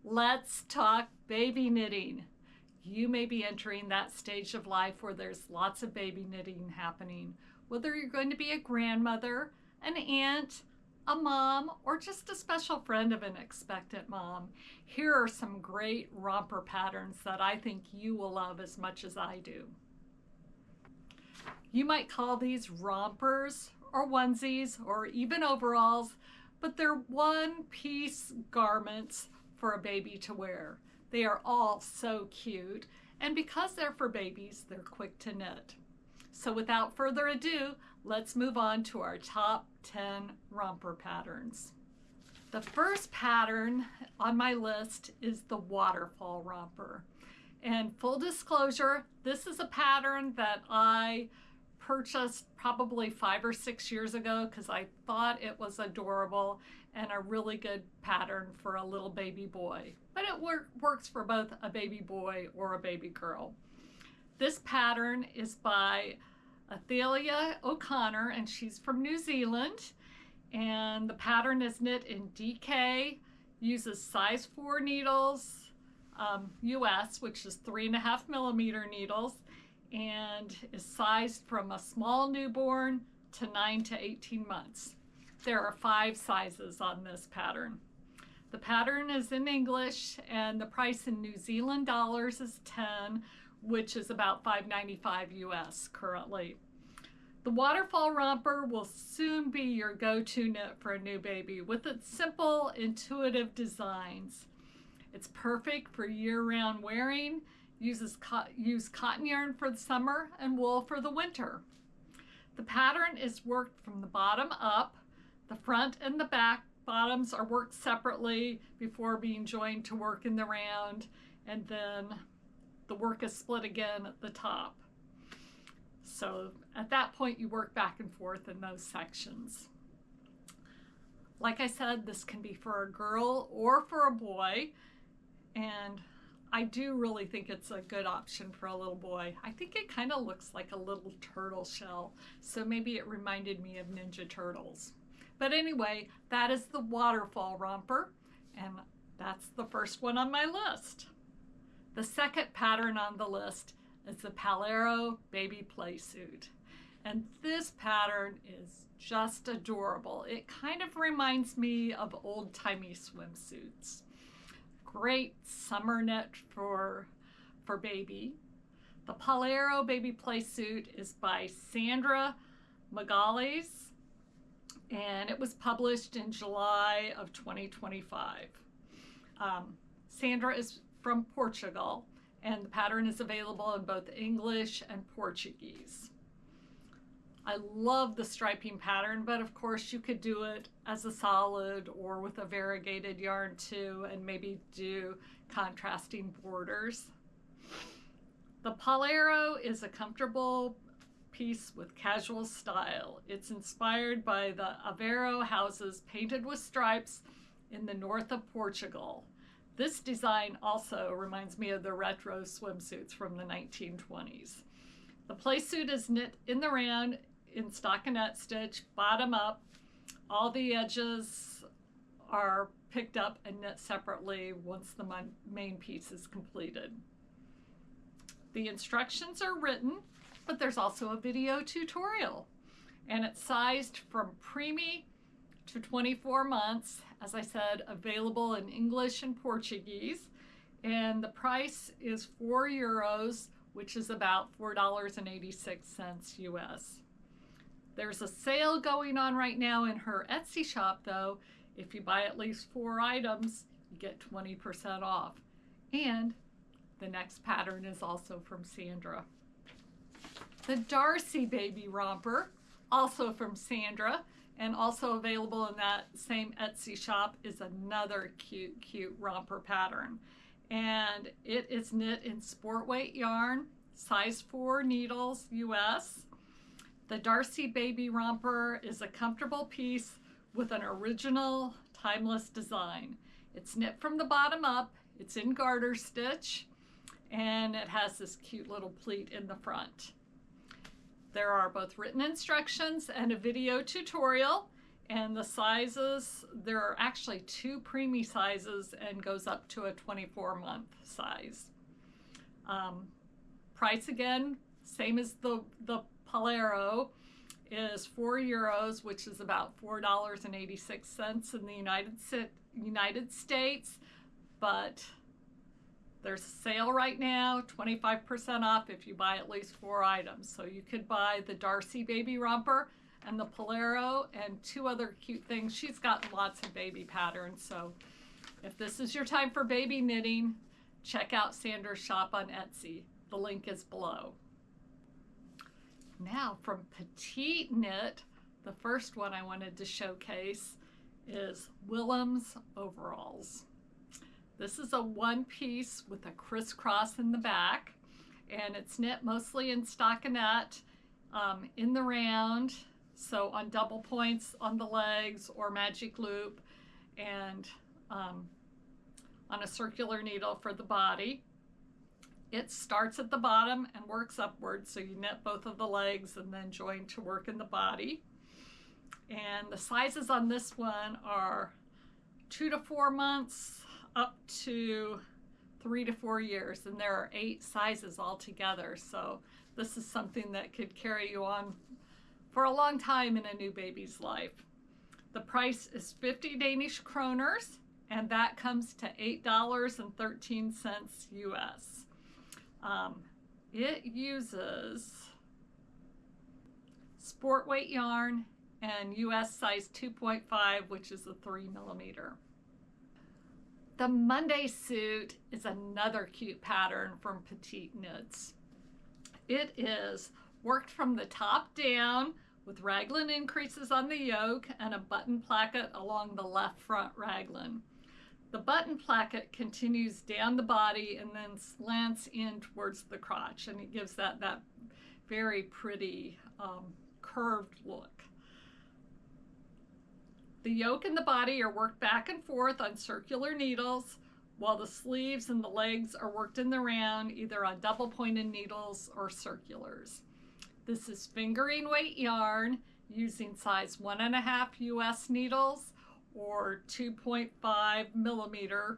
Let's talk baby knitting. You may be entering that stage of life where there's lots of baby knitting happening. Whether you're going to be a grandmother, an aunt, a mom, or just a special friend of an expectant mom, here are some great romper patterns that I think you will love as much as I do. You might call these rompers or onesies or even overalls, but they're one-piece garments for a baby to wear. They are all so cute, and because they're for babies, they're quick to knit. So without further ado, let's move on to our top 10 romper patterns. The first pattern on my list is the waterfall romper. And full disclosure, this is a pattern that I purchased probably 5 or 6 years ago because I thought it was adorable and a really good pattern for a little baby boy. But it works for both a baby boy or a baby girl. This pattern is by Dalia O'Connor, and she's from New Zealand. And the pattern is knit in DK, uses size 4 needles, US, which is 3.5 millimeter needles, and is sized from a small newborn to 9 to 18 months. There are 5 sizes on this pattern. The pattern is in English, and the price in New Zealand dollars is 10, which is about $5.95 US currently. The waterfall romper will soon be your go-to knit for a new baby with its simple, intuitive designs. It's perfect for year-round wearing. Use cotton yarn for the summer and wool for the winter. The pattern is worked from the bottom up. The front and the back bottoms are worked separately before being joined to work in the round, and then the work is split again at the top. So at that point you work back and forth in those sections. Like I said, this can be for a girl or for a boy, and I do really think it's a good option for a little boy. I think it kind of looks like a little turtle shell, so maybe it reminded me of Ninja Turtles. But anyway, that is the waterfall romper, and that's the first one on my list. The second pattern on the list is the Polaro baby playsuit. And this pattern is just adorable. It kind of reminds me of old-timey swimsuits. Great summer knit for baby. The Polaro baby playsuit is by Sandra Magalhães, and it was published in July of 2025. Sandra is from Portugal, and the pattern is available in both English and Portuguese. I love the striping pattern, but of course you could do it as a solid or with a variegated yarn too, and maybe do contrasting borders. The Polaro is a comfortable piece with casual style. It's inspired by the Aveiro houses painted with stripes in the north of Portugal. This design also reminds me of the retro swimsuits from the 1920s. The playsuit is knit in the round in stockinette stitch, bottom up. All the edges are picked up and knit separately once the main piece is completed. The instructions are written, but there's also a video tutorial, and it's sized from preemie to 24 months, as I said, available in English and Portuguese, and the price is €4, which is about $4.86 US. There's a sale going on right now in her Etsy shop though. If you buy at least 4 items, you get 20% off. And the next pattern is also from Sandra. The Darcy baby romper, also from Sandra, and also available in that same Etsy shop, is another cute romper pattern. And it is knit in sport weight yarn, size 4 needles US. The Darcy baby romper is a comfortable piece with an original timeless design. It's knit from the bottom up, it's in garter stitch, and it has this cute little pleat in the front. There are both written instructions and a video tutorial, And the sizes, there are actually 2 preemie sizes and goes up to a 24-month size. Price again, same as the Polaro, is €4, which is about $4.86 in the United States, but there's a sale right now, 25% off if you buy at least 4 items. So you could buy the Darcy baby romper and the Polaro and 2 other cute things. She's got lots of baby patterns, so if this is your time for baby knitting, check out Sandra's shop on Etsy. The link is below. Now from Petite Knit, the first one I wanted to showcase is Willem's overalls. This is a one-piece with a crisscross in the back, and it's knit mostly in stockinette in the round, so on double points on the legs or magic loop, and on a circular needle for the body. It starts at the bottom and works upwards, so you knit both of the legs and then join to work in the body. And the sizes on this one are 2 to 4 months up to 3 to 4 years, and there are 8 sizes altogether, so this is something that could carry you on for a long time in a new baby's life. The price is 50 Danish kroners, and that comes to $8.13 US. It uses sport weight yarn and US size 2.5, which is a 3mm. The Monday suit is another cute pattern from Petite Knits. It is worked from the top down with raglan increases on the yoke and a button placket along the left front raglan. The button placket continues down the body and then slants in towards the crotch, and it gives that very pretty curved look. The yoke and the body are worked back and forth on circular needles, while the sleeves and the legs are worked in the round, either on double pointed needles or circulars. This is fingering weight yarn using size 1.5 US needles or 2.5mm,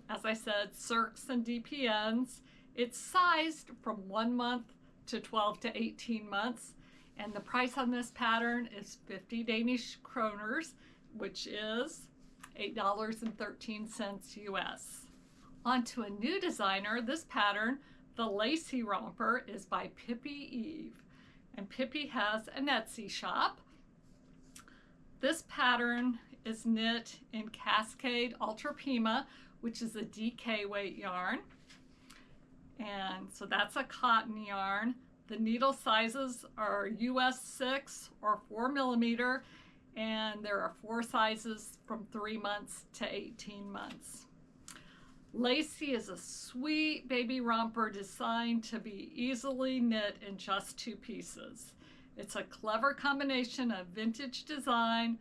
as I said, circs and DPNs. It's sized from 1 month to 12 to 18 months, and the price on this pattern is 50 Danish kroners, which is $8.13 US. On to a new designer. This pattern, the Lacy Romper, is by Pippi Eve, and Pippi has an Etsy shop. This pattern is knit in Cascade Ultra Pima, which is a DK weight yarn. And so that's a cotton yarn. The needle sizes are US 6 or 4mm, and there are 4 sizes from 3 months to 18 months. Lacy is a sweet baby romper designed to be easily knit in just 2 pieces. It's a clever combination of vintage design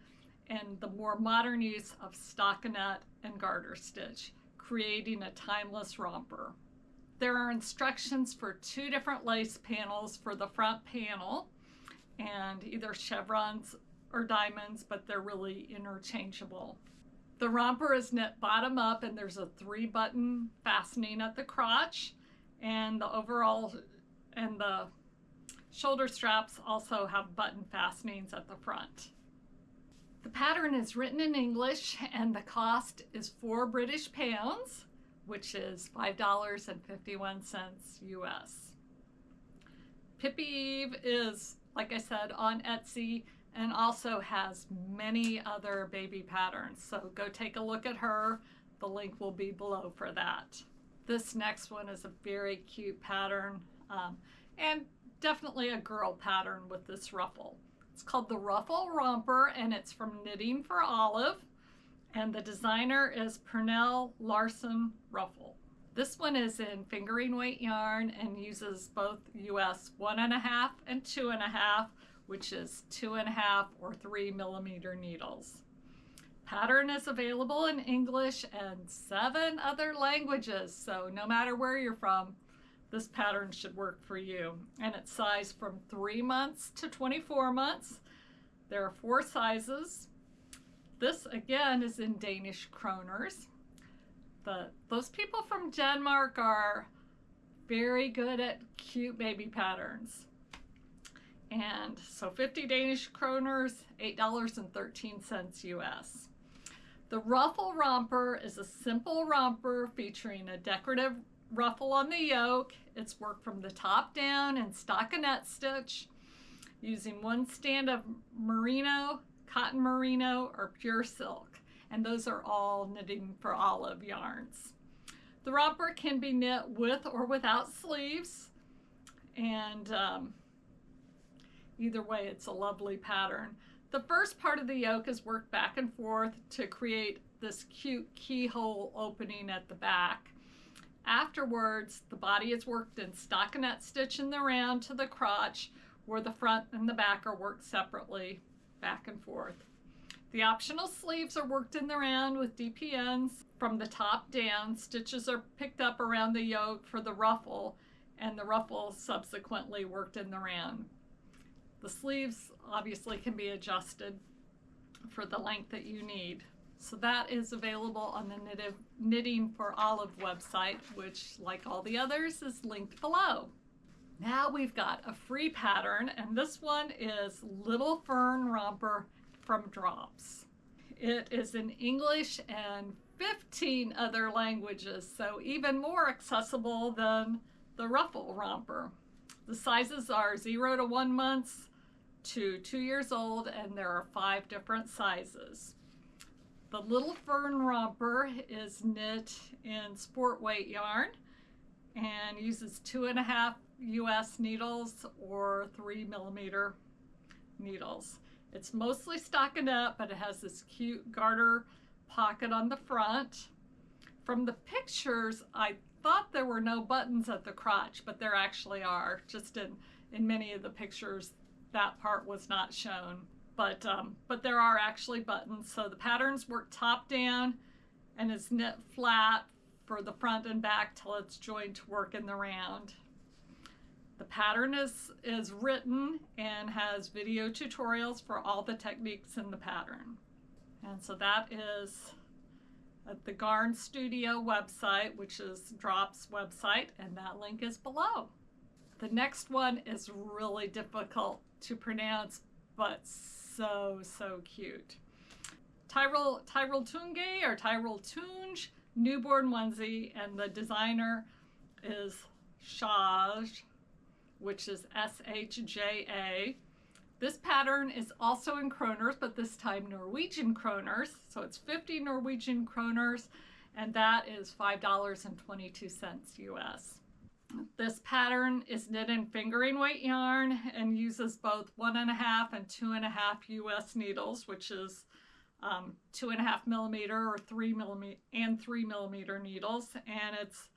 and the more modern use of stockinette and garter stitch, creating a timeless romper. There are instructions for 2 different lace panels for the front panel, and either chevrons or diamonds, but they're really interchangeable. The romper is knit bottom up, and there's a 3-button fastening at the crotch, and the overall and the shoulder straps also have button fastenings at the front. The pattern is written in English, and the cost is 4 British pounds, which is $5.51 US. Pippi Eve is, like I said, on Etsy and also has many other baby patterns. So go take a look at her. The link will be below for that. This next one is a very cute pattern and definitely a girl pattern with this ruffle. It's called the Ruffle Romper, and it's from Knitting for Olive, and the designer is Pernell Larson Ruffle. This one is in fingering weight yarn and uses both US 1.5 and 2.5, which is 2.5 or 3mm needles. Pattern is available in English and 7 other languages, so no matter where you're from, this pattern should work for you. And it's sized from 3 months to 24 months. There are 4 sizes, This again is in Danish kroners. Those people from Denmark are very good at cute baby patterns. And so 50 Danish kroners, $8.13 US. The ruffle romper is a simple romper featuring a decorative ruffle on the yoke. It's worked from the top down in stockinette stitch using one strand of merino, cotton merino, or pure silk. And those are all knitting for olive yarns. The romper can be knit with or without sleeves. And either way, it's a lovely pattern. The first part of the yoke is worked back and forth to create this cute keyhole opening at the back. Afterwards, the body is worked in stockinette stitch in the round to the crotch, where the front and the back are worked separately, back and forth. The optional sleeves are worked in the round with DPNs from the top down. Stitches are picked up around the yoke for the ruffle, and the ruffle subsequently worked in the round. The sleeves obviously can be adjusted for the length that you need. So that is available on the Knitting for Olive website, which, like all the others, is linked below. Now we've got a free pattern, and this one is Little Fern Romper from Drops. It is in English and 15 other languages, so even more accessible than the Ruffle Romper. The sizes are 0 to 1 month to 2 years old, and there are 5 different sizes. The Little Fern Romper is knit in sport weight yarn and uses 2.5 US needles or 3mm needles. It's mostly stockinette, but it has this cute garter pocket on the front. From the pictures, I thought there were no buttons at the crotch, but there actually are. Just in many of the pictures, that part was not shown. But there are actually buttons. So the pattern's worked top down and is knit flat for the front and back till it's joined to work in the round. The pattern is written and has video tutorials for all the techniques in the pattern. And so that is at the Garn Studio website, which is Drop's website, and that link is below. The next one is really difficult to pronounce, but so cute. Tyrul Tunge or Tyrul Tunge newborn onesie, and the designer is Shaj, which is S-H-J-A. This pattern is also in kroners, but this time Norwegian kroners. So it's 50 Norwegian kroners, and that is $5.22 US. This pattern is knit in fingering weight yarn and uses both 1.5 and 2.5 US needles, which is 2.5mm or 3mm and 3mm needles, and it's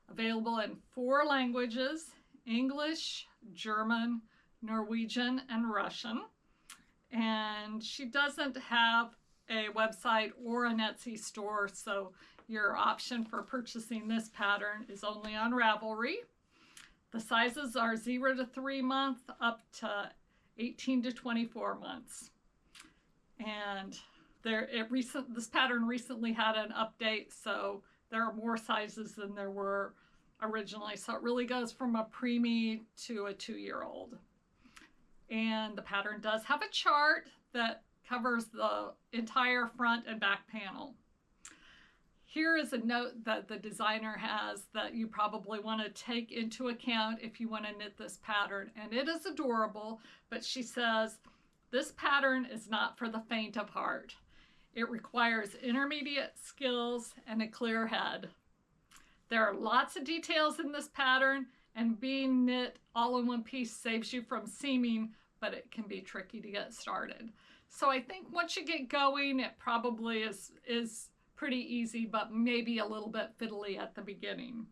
available in 4 languages: English, German, Norwegian, and Russian. And she doesn't have a website or a Etsy store, so your option for purchasing this pattern is only on Ravelry. The sizes are 0 to 3 months up to 18 to 24 months. And this pattern recently had an update, so there are more sizes than there were originally. So it really goes from a preemie to a 2-year-old. And the pattern does have a chart that covers the entire front and back panel. Here is a note that the designer has that you probably want to take into account if you want to knit this pattern. And it is adorable, but she says, this pattern is not for the faint of heart. It requires intermediate skills and a clear head. There are lots of details in this pattern, and being knit all in one piece saves you from seaming, but it can be tricky to get started. So I think once you get going, it probably is pretty easy, but maybe a little bit fiddly at the beginning.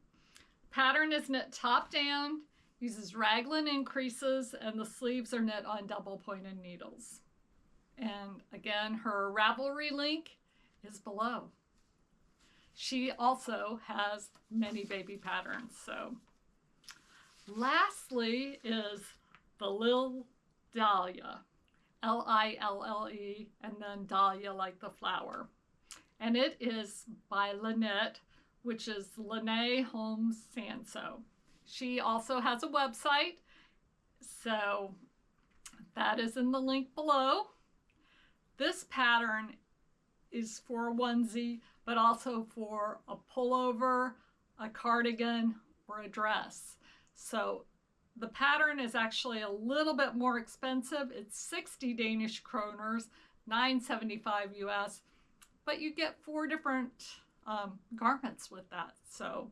Pattern is knit top down, uses raglan increases, and the sleeves are knit on double pointed needles. And again, her Ravelry link is below. She also has many baby patterns. So lastly is the Lil Dalia. Lille, and then Dalia like the flower. And it is by Lynette, which is Lene Holmes Sanso. She also has a website, so that is in the link below. This pattern is for a onesie, but also for a pullover, a cardigan, or a dress. So the pattern is actually a little bit more expensive. It's 60 Danish kroners, $9.75 US, but you get 4 different garments with that. So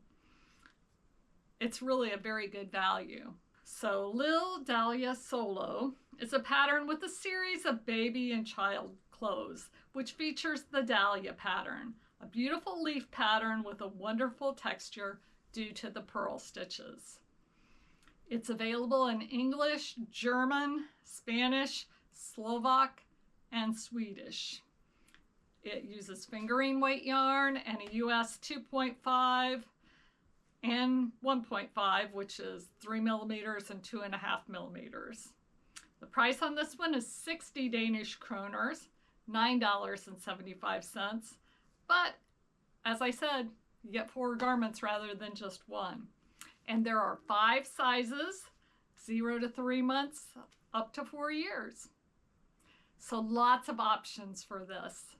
it's really a very good value. So Lil Dalia Solo is a pattern with a series of baby and child clothes, which features the Dalia pattern, a beautiful leaf pattern with a wonderful texture due to the purl stitches. It's available in English, German, Spanish, Slovak, and Swedish. It uses fingering weight yarn and a US 2.5 and 1.5, which is 3 millimeters and 2.5 millimeters. The price on this one is 60 Danish kroners, $9.75. But as I said, you get 4 garments rather than just 1. And there are 5 sizes, 0 to 3 months, up to 4 years. So lots of options for this.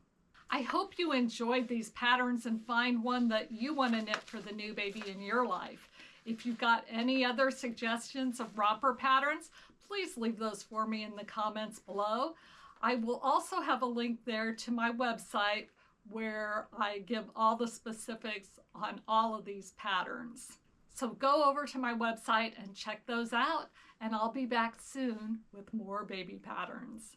I hope you enjoyed these patterns and find one that you want to knit for the new baby in your life. If you've got any other suggestions of romper patterns, please leave those for me in the comments below. I will also have a link there to my website where I give all the specifics on all of these patterns. So go over to my website and check those out, and I'll be back soon with more baby patterns.